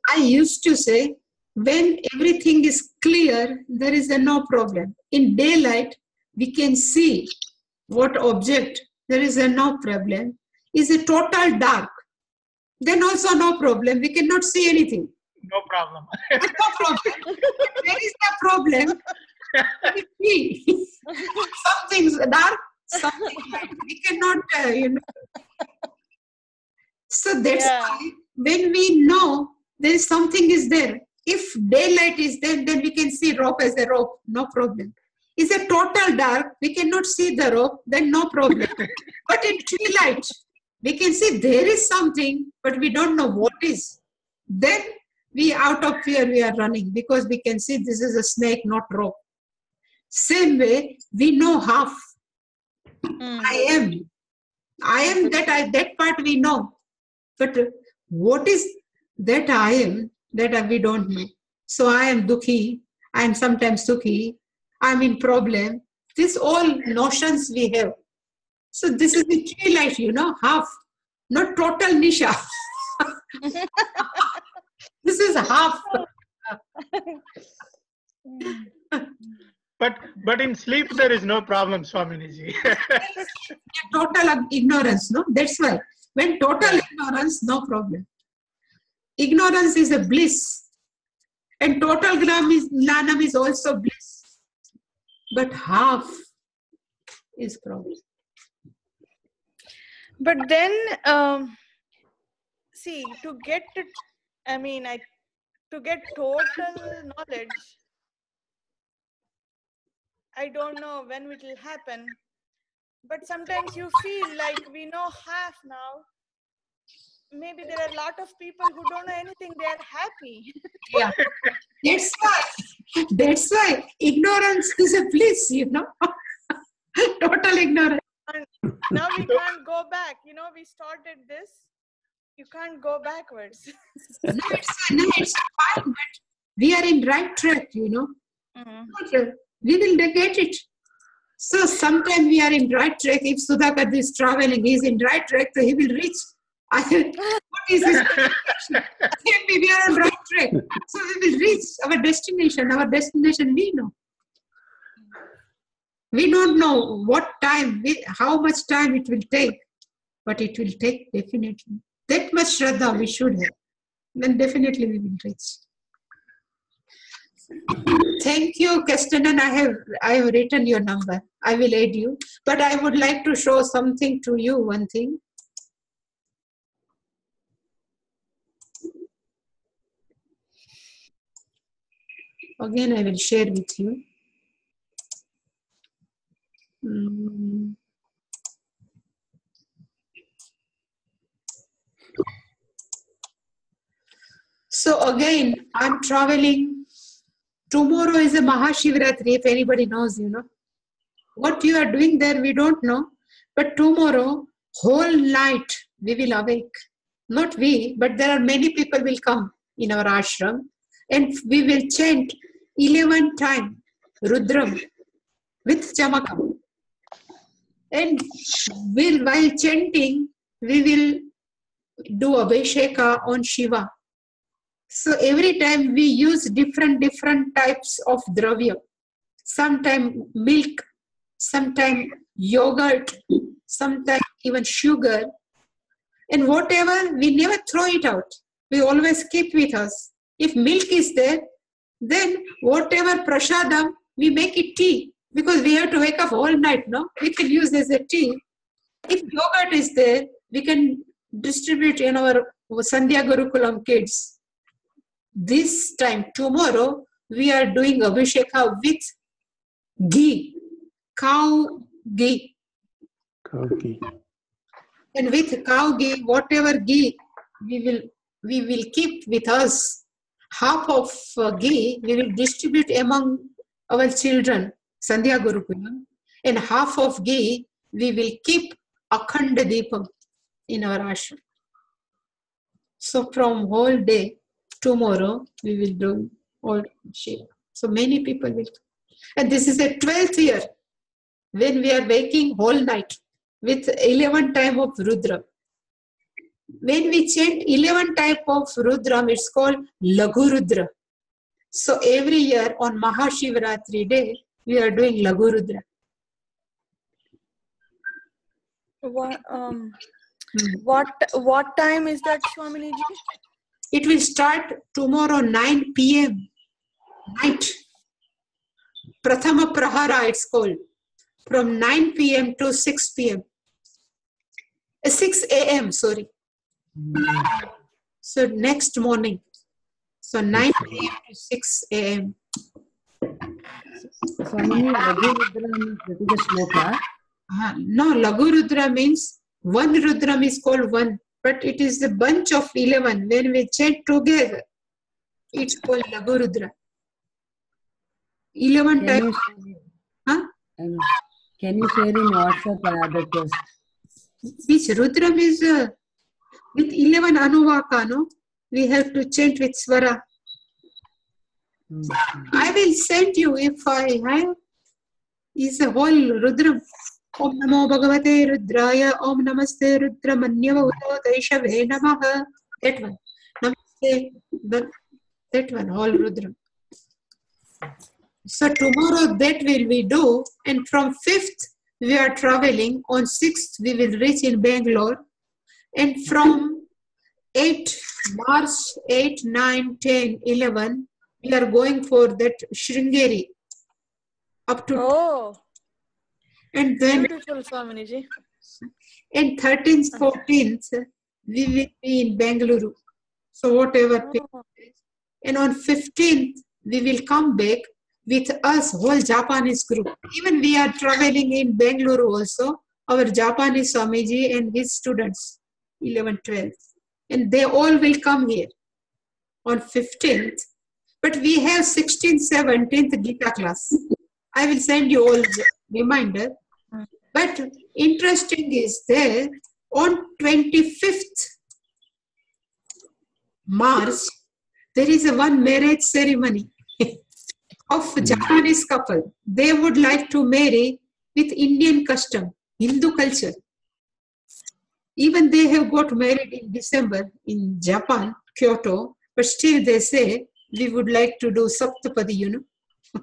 I used to say, when everything is clear, there is no problem. In daylight, we can see what object, there is no problem. Is a total dark, then also no problem. We cannot see anything. No problem. No problem. There is no problem. We see. Something's dark, something light. We cannot, So that's why when we know there is something is there, if daylight is there, then we can see rope as a rope, no problem. Is a total dark, we cannot see the rope, then no problem. But in twilight, we can see there is something, but we don't know what is. Then we, out of fear, we are running because we can see this is a snake, not rope. Same way, we know half. I am that part we know. But what is that I am, that we don't know. So I am dukhi, I am sometimes sukhi, I am in problem. These all notions we have. So this is the twilight, half, not total nisha. This is half. But in sleep there is no problem, Swamiji. Total ignorance, no? That's why. When total ignorance, no problem. Ignorance is a bliss. And total gnanam is also bliss. But half is problem. But then, see, to get it, to get total knowledge, I don't know when it will happen. But sometimes you feel like we know half now. Maybe there are a lot of people who don't know anything. They are happy. Yeah. That's why ignorance is a bliss, Total ignorance. And now we can't go back. We started this. You can't go backwards. No, it's fine, but we are in right track, Mm-hmm. We will get it. So sometime we are in right track. If Sudhakar is traveling, he is in right track, so he will reach. What is his destination? We are on right track. So we will reach our destination. Our destination we know. We don't know what time, how much time it will take. But it will take definitely. That much Shraddha we should have. Then definitely we will reach. Thank you, Kastanan. I have written your number. I will add you. But I would like to show something to you, one thing. Again, I will share with you. So again, I'm traveling. Tomorrow is a Mahashivratri, if anybody knows, What you are doing there, we don't know. But tomorrow, whole night, we will awake. Not we, but there are many people will come in our ashram. And we will chant 11 times Rudram with Chamakam. And while chanting, we will do Abhisheka on Shiva. So every time we use different types of dravya. Sometimes milk, sometimes yogurt, sometimes even sugar. And whatever, we never throw it out. We always keep with us. If milk is there, then whatever prasadam, we make it tea. Because we have to wake up all night, no? We can use this as a tea. If yogurt is there, we can distribute in our Sandhya Gurukulam kids. This time, tomorrow, we are doing Abhisheka with ghee, cow ghee. Okay. And with cow ghee, whatever ghee we will keep with us. Half of ghee we will distribute among our children, Sandhya Gurukulam, and half of ghee we will keep Akhanda Deepam in our ashram. So from whole day, tomorrow we will do all Shiva. So many people will. And this is a 12th year when we are waking whole night with 11 time of Rudra. When we chant 11 type of Rudra, it's called Laghu Rudra. So every year on Mahashivratri day, we are doing Laghu Rudra. What time is that, Swamini ji? It will start tomorrow 9 p.m. night. Prathama Prahara it's called. From 9 p.m. to 6 p.m. 6 a.m. sorry. So next morning. So 9 a.m. to 6 a.m. Swamini, Laghu Rudra means that is a shloka. No, Laghu Rudra means one Rudra is called one, but it is a bunch of 11. When we chant together, it's called Laghu Rudra. 11 times. Huh? Can you share in WhatsApp the test? Which Rudra is with 11 Anuvaka, no? We have to chant with Swara. I will send you if I have. Is a whole Rudra. Om Namo Bhagavate Rudraya. Om Namaste Rudra Manyava Udo Daishave Namaha. That one. Namaste. That one, whole Rudra. So tomorrow that will we do. And from 5th we are traveling. On 6th we will reach in Bangalore. And from 8 March, 8, 9, 10, 11, we are going for that Sringeri. Up to. Oh. And then. Beautiful, Swamini ji. And 13th, 14th, we will be in Bengaluru. So whatever. Oh. And on 15th, we will come back with us, whole Japanese group. Even we are traveling in Bengaluru also, our Japanese Swamiji and his students, 11, 12. And they all will come here on 15th. But we have 16th, 17th Gita class. I will send you all the reminder. But interesting is there, on 25th March, there is a one marriage ceremony of Japanese couple. They would like to marry with Indian custom, Hindu culture. Even they have got married in December in Japan, Kyoto, but still they say, we would like to do Saptapadi, you know.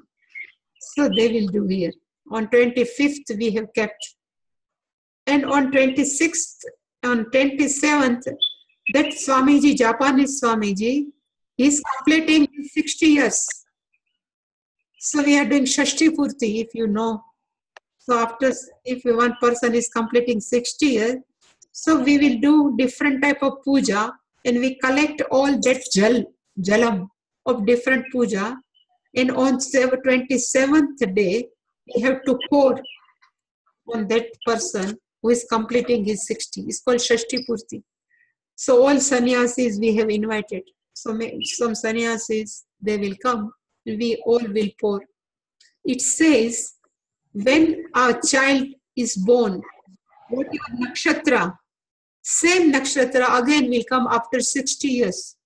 So they will do here. On 25th, we have kept. And on 26th, on 27th, that Swamiji, Japanese Swamiji, is completing 60 years. So we are doing Shashti Purti, if you know. So after, if one person is completing 60 years, so we will do different type of puja and we collect all that jalam of different puja. And on 27th day, we have to pour on that person who is completing his 60. It's called Shashti Purti. So all sannyasis we have invited. So some sannyasis, they will come. We all will pour. It says, when our child is born, whatever nakshatra, same nakshatra again will come after 60 years.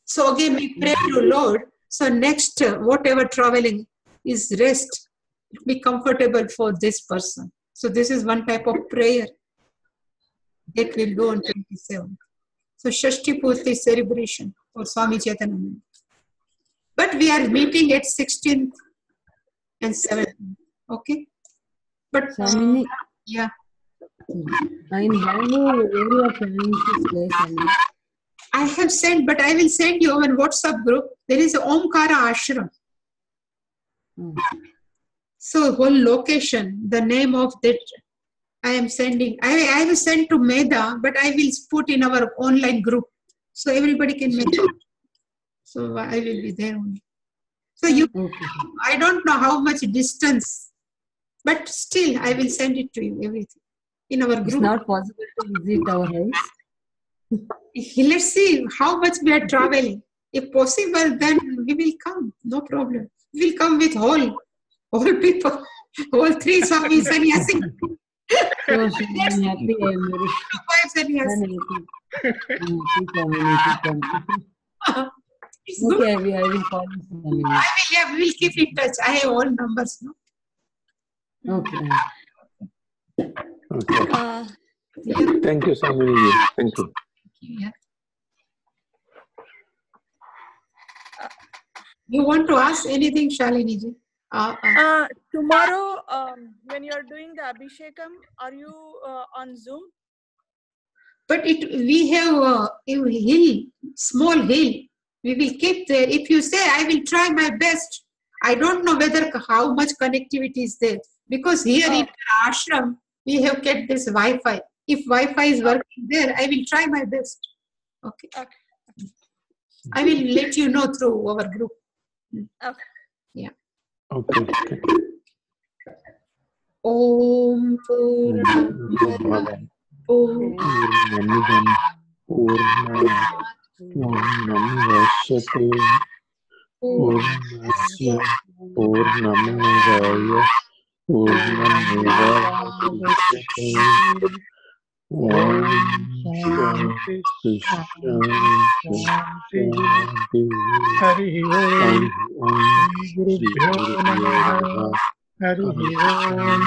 So again we pray to Lord, so next whatever traveling is rest, be comfortable for this person. So this is one type of prayer that will go on 27th. So Shashti Purti celebration for Swami Chaitanya. But we are meeting at 16th and 17th. Okay? But Swamini, yeah. in Bangalore, where you are planning to stay, Swamini? I have sent, but I will send you on WhatsApp group. There is a Omkara Ashram. So whole location, the name of that I am sending. I will send to Meda, but I will put in our online group. So everybody can make it. So I will be there only. So you, I don't know how much distance, but still I will send it to you, everything. In our group. It's not possible to visit our house. Let's see how much we are traveling. If possible, then we will come. No problem. We will come with whole people, all three Swami Sannyasi. So I'm happy. I'm very Five Sannyasi. Okay, I will call you, Swamini. We will keep in touch. I have all numbers. No? Okay. Okay. Thank you, Swamini. Thank you. Yeah. You want to ask anything, Shalini ji? Tomorrow, when you are doing the Abhishekam, are you on Zoom? But we have a hill, small hill. We will keep there. If you say, I will try my best. I don't know whether how much connectivity is there. Because here in ashram, we have kept this Wi-Fi. If Wi-Fi is working there, I will try my best. Okay. I will let you know through our group. Okay. Yeah. Okay. Om Purnamada Purnamidam Purnamidashyate Purnasya Purnamadaya Purnamedavashyate Om Shanti Shanti Hari Om. Om Shri Guru Hari Om.